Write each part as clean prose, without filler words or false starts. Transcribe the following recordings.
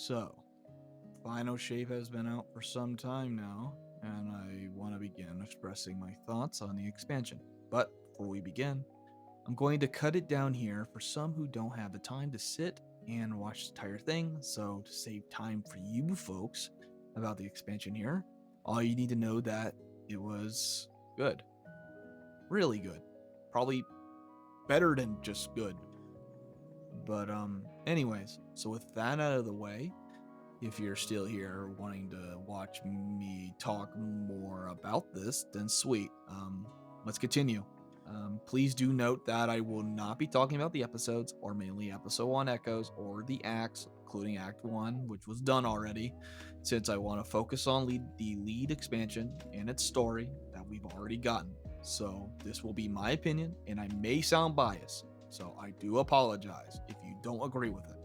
So, Final Shape has been out for some time now, and I want to begin expressing my thoughts on the expansion. But before we begin, I'm going to cut it down here for some who don't have the time to sit and watch the entire thing. So, to save time for you folks about the expansion here, all you need to know that it was good, really good, probably better than just good. But anyways, so with that out of the way, if you're still here wanting to watch me talk more about this, then sweet. Let's continue. Please do note that I will not be talking about the episodes, or mainly episode 1 echoes, or the acts, including Act 1, which was done already, since I want to focus on the lead expansion and its story that we've already gotten. So, this will be my opinion, and I may sound biased, so I do apologize if you don't agree with it.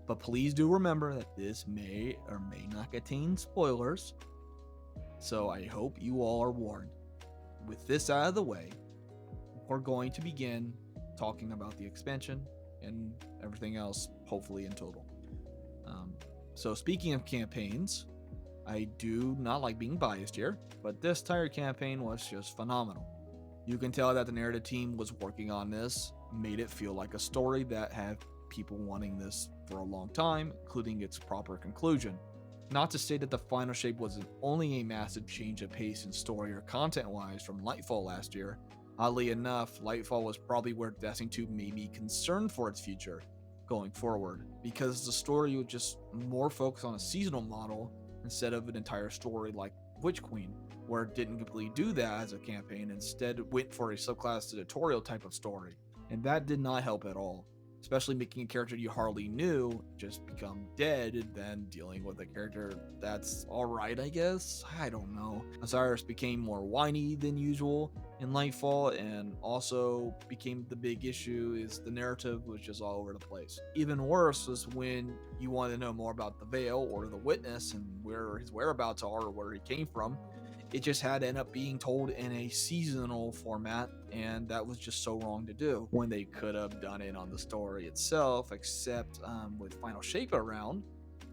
But please do remember that this may or may not contain spoilers, so I hope you all are warned. With this out of the way, we're going to begin talking about the expansion and everything else, hopefully in total. Um, so, speaking of campaigns, I do not like being biased here, but this entire campaign was just phenomenal. You can tell that the narrative team was working on this, made it feel like a story that had people wanting this for a long time, including its proper conclusion. Not to say that the final shape wasn't only a massive change of pace in story or content wise from Lightfall last year. Oddly enough, Lightfall was probably where Destiny 2 made me concerned for its future going forward, because the story was just more focused on a seasonal model instead of an entire story like Witch Queen, where it didn't completely do that as a campaign, instead went for a subclass tutorial type of story. And that did not help at all, especially making a character you hardly knew just become dead and then dealing with a character that's alright, I guess. I don't know. Osiris became more whiny than usual in Lightfall, and also became the big issue is the narrative was just all over the place. Even worse was when you want to know more about the Veil or the Witness and where his whereabouts are or where he came from. It just had to end up being told in a seasonal format, and that was just so wrong to do when they could have done it on the story itself, except with Final Shape around,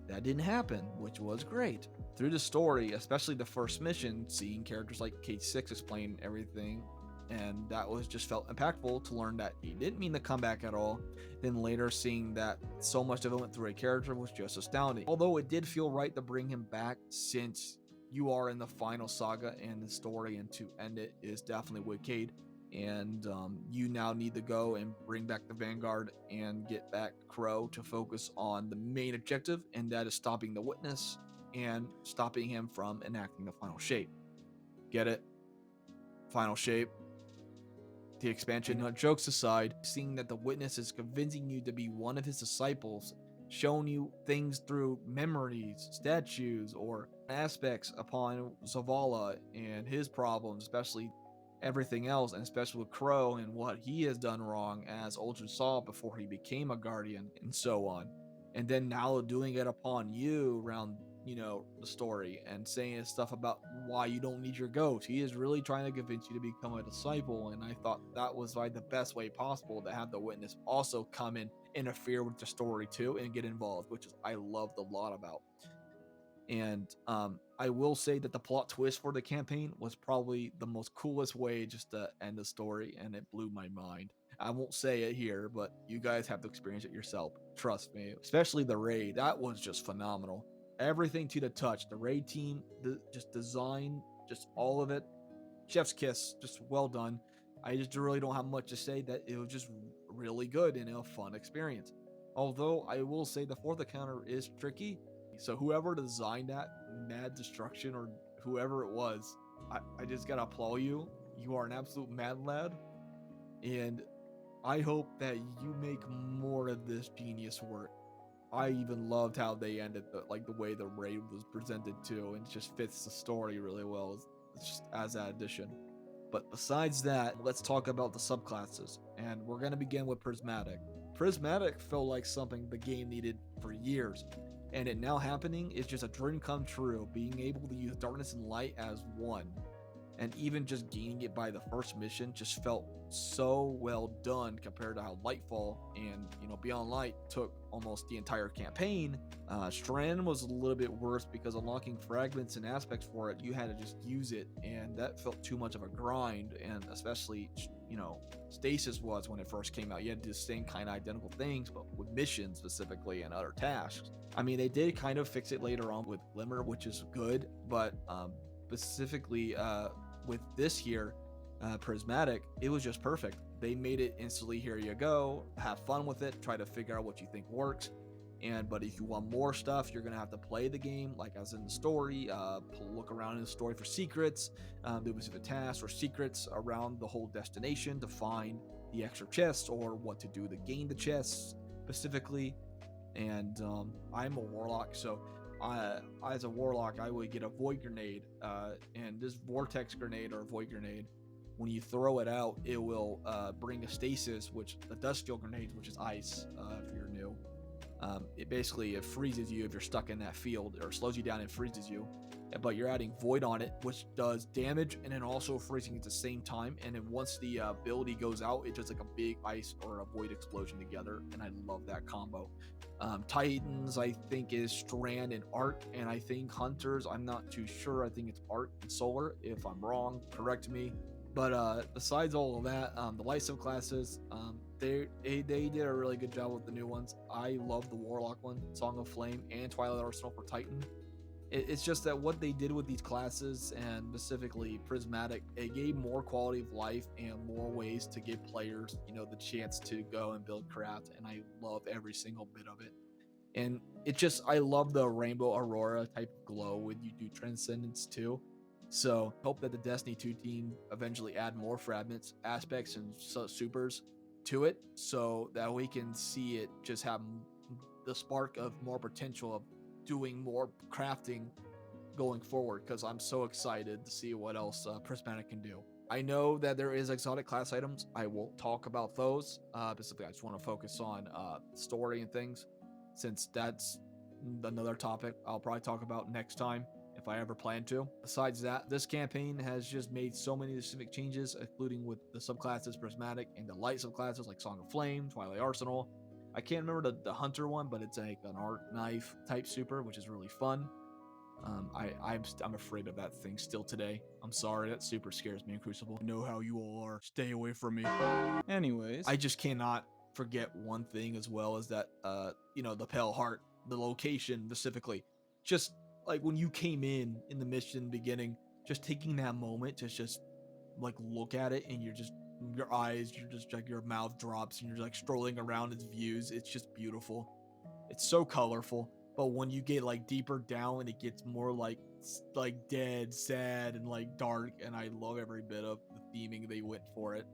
that didn't happen, which was great. Through the story, especially the first mission, seeing characters like Kate 6 explain everything, and that was just felt impactful to learn that he didn't mean to come back at all. Then later seeing that so much of it went through a character was just astounding. Although it did feel right to bring him back, since you are in the final saga and the story, and to end it is definitely with Cade. And you now need to go and bring back the Vanguard and get back Crow to focus on the main objective, and that is stopping the Witness and stopping him from enacting the final shape. Get it? Final shape. The expansion, jokes aside, seeing that the Witness is convincing you to be one of his disciples, showing you things through memories, statues, or aspects upon Zavala and his problems, especially everything else, and especially with Crow and what he has done wrong as Ultra saw before he became a Guardian, and so on. And then now doing it upon you around, the story, and saying stuff about why you don't need your ghost. He is really trying to convince you to become a disciple, and I thought that was like the best way possible to have the Witness also come in, interfere with the story too, and get involved, which is I loved a lot about. And I will say that the plot twist for the campaign was probably the most coolest way just to end the story, and it blew my mind. I won't say it here, but you guys have to experience it yourself. Trust me. Especially the raid. That was just phenomenal. Everything to the touch. The raid team, just design, just all of it. Chef's kiss. Just well done. I just really don't have much to say. That it was just really good and a fun experience. Although I will say the fourth encounter is tricky, so whoever designed that mad destruction, or whoever it was, I just gotta applaud you. You are an absolute mad lad, and I hope that you make more of this genius work. I even loved how they ended the way the raid was presented too, and it just fits the story really well. It's just as that addition. But besides that, let's talk about the subclasses, and we're gonna begin with Prismatic. Prismatic felt like something the game needed for years, and it now happening is just a dream come true, being able to use darkness and light as one. and even just gaining it by the first mission just felt so well done compared to how Lightfall and Beyond Light took almost the entire campaign. Strand was a little bit worse because unlocking fragments and aspects for it, you had to just use it, and that felt too much of a grind. And especially, Stasis was when it first came out. You had to do the same kind of identical things, but with missions specifically and other tasks. I mean, they did kind of fix it later on with Glimmer, which is good, but specifically with this here, Prismatic, it was just perfect. They made it instantly, here you go, have fun with it, try to figure out what you think works. But if you want more stuff, you're gonna have to play the game like as in the story, look around in the story for secrets, do specific tasks or secrets around the whole destination to find the extra chests or what to do to gain the chests specifically. And I'm a warlock, so as a warlock, I would get a void grenade, and this vortex grenade or void grenade, when you throw it out, it will bring a stasis, which the dust steel grenades, which is ice, if you're new. It freezes you if you're stuck in that field, or slows you down and freezes you. But you're adding void on it, which does damage and then also freezing at the same time. And then once the ability goes out, it's just like a big ice or a void explosion together. And I love that combo. Titans, I think, is Strand and Arc, and I think Hunters, I'm not too sure. I think it's Arc and Solar. If I'm wrong, correct me. But besides all of that, the light subclasses, they did a really good job with the new ones. I love the Warlock one, Song of Flame, and Twilight Arsenal for Titan. It's just that what they did with these classes, and specifically Prismatic, it gave more quality of life and more ways to give players, the chance to go and build craft. And I love every single bit of it. And I love the Rainbow Aurora type of glow when you do Transcendence too. So hope that the Destiny 2 team eventually add more fragments, aspects, and supers to it, so that we can see it just have the spark of more potential of doing more crafting going forward, because I'm so excited to see what else Prismatic can do. I know that there is exotic class items. I won't talk about those. Specifically, I just want to focus on story and things, since that's another topic I'll probably talk about next time if I ever plan to. Besides that, this campaign has just made so many specific changes, including with the subclasses Prismatic and the light subclasses like Song of Flame, Twilight Arsenal. I can't remember the Hunter one, but it's like an arc knife type super, which is really fun. I'm afraid of that thing still today. I'm sorry, that super scares me in Crucible. I know how you all are. Stay away from me. Anyways, I just cannot forget one thing as well, is that the Pale Heart, the location specifically, just like when you came in the mission beginning, just taking that moment to just like look at it, and your eyes, you're just like, your mouth drops and you're like strolling around its views. It's just beautiful. It's so colorful. But when you get like deeper down, it gets more like dead, sad, and like dark. And I love every bit of the theming they went for it.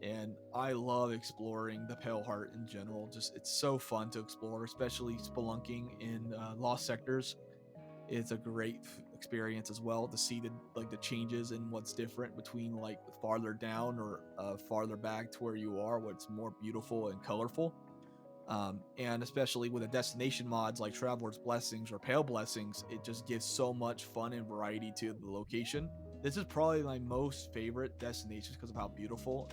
And I love exploring the Pale Heart in general. Just, it's so fun to explore, especially spelunking in lost sectors. It's a great experience as well to see the changes and what's different between like farther down or farther back to where you are, what's more beautiful and colorful. And especially with the destination mods like Traveler's Blessings or Pale Blessings, it just gives so much fun and variety to the location. This is probably my most favorite destination because of how beautiful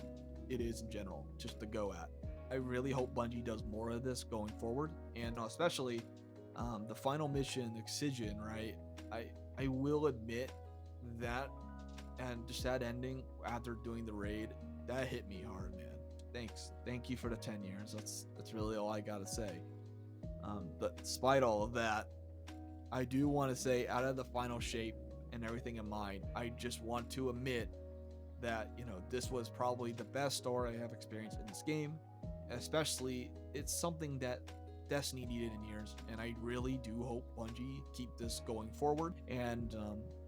it is in general, just to go at. I really hope Bungie does more of this going forward, and especially the final mission, Excision, right? I will admit that, and just that ending after doing the raid, that hit me hard, man. Thank you for the 10 years. That's really all I gotta say. But despite all of that, I do want to say, out of the final shape and everything in mind, I just want to admit that this was probably the best story I have experienced in this game. Especially, it's something that Destiny needed in years, and I really do hope Bungie keep this going forward. And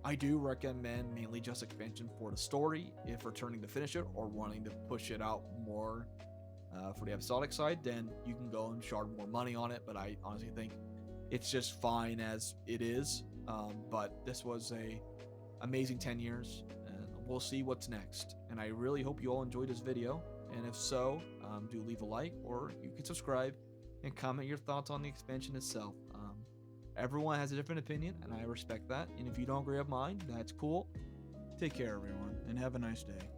I do recommend mainly just expansion for the story if returning to finish it or wanting to push it out more for the episodic side. Then you can go and shard more money on it, but I honestly think it's just fine as it is. But this was a amazing 10 years, and we'll see what's next. And I really hope you all enjoyed this video, and if so, do leave a like, or you can subscribe and comment your thoughts on the expansion itself. Everyone has a different opinion, and I respect that. And if you don't agree with mine, that's cool. Take care, everyone, and have a nice day.